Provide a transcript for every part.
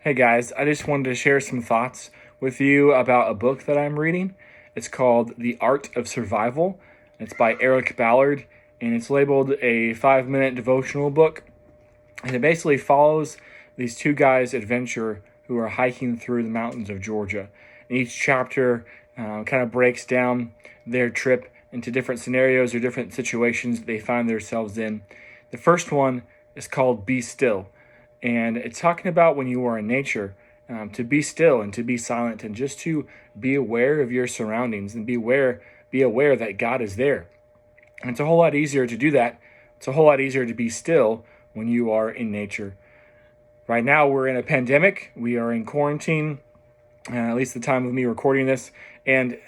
Hey guys, I just wanted to share some thoughts with you about a book that I'm reading. It's called The Art of Survival. It's by Ballard, and it's labeled a 5-minute devotional book. And it basically follows these two guys' adventure who are hiking through the mountains of Georgia. And each chapter kind of breaks down their trip into different scenarios or different situations that they find themselves in. The first one is called Be Still. And it's talking about when you are in nature, to be still and to be silent and just to be aware of your surroundings and be aware that God is there. And it's a whole lot easier to do that. It's a whole lot easier to be still when you are in nature. Right now, we're in a pandemic. We are in quarantine, at least the time of me recording this. And,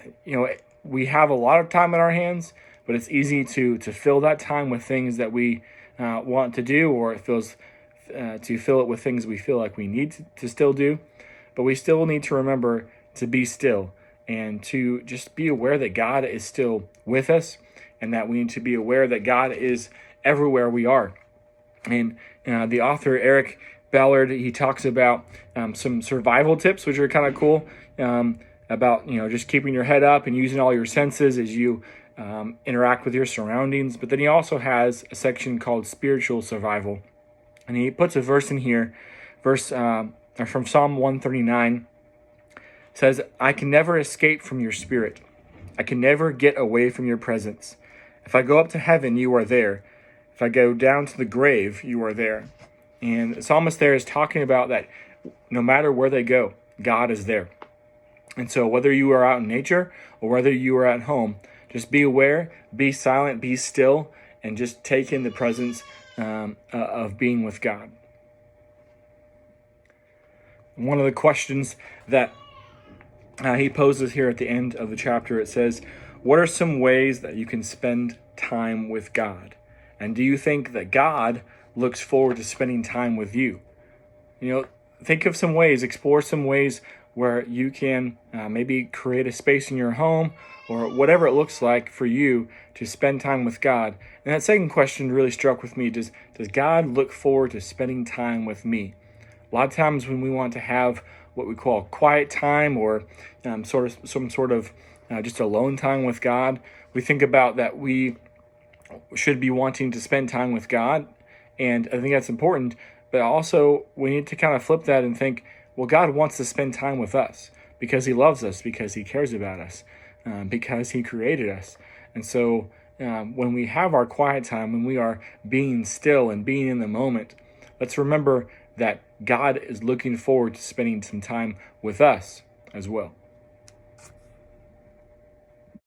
we have a lot of time in our hands, but it's easy to fill that time with things that we want to do, or it feels to fill it with things we feel like we need to still do. But we still need to remember to be still and to just be aware that God is still with us, and that we need to be aware that God is everywhere we are. And the author, Ballard, he talks about some survival tips, which are kind of cool, about just keeping your head up and using all your senses as you interact with your surroundings. But then he also has a section called spiritual survival. And he puts a verse in here, from Psalm 139, says, "I can never escape from your spirit. I can never get away from your presence. If I go up to heaven, you are there. If I go down to the grave, you are there." And the psalmist there is talking about that no matter where they go, God is there. And so whether you are out in nature or whether you are at home, just be aware, be silent, be still, and just take in the presence of being with God. One of the questions that he poses here at the end of the chapter, it says, what are some ways that you can spend time with God? And do you think that God looks forward to spending time with you? Think of some ways, explore some ways where you can maybe create a space in your home or whatever it looks like for you to spend time with God. And that second question really struck with me. Does God look forward to spending time with me? A lot of times when we want to have what we call quiet time or some sort of just alone time with God, we think about that we should be wanting to spend time with God. And I think that's important. But also we need to kind of flip that and think, well, God wants to spend time with us because he loves us, because he cares about us, because he created us. And so when we have our quiet time, when we are being still and being in the moment, let's remember that God is looking forward to spending some time with us as well.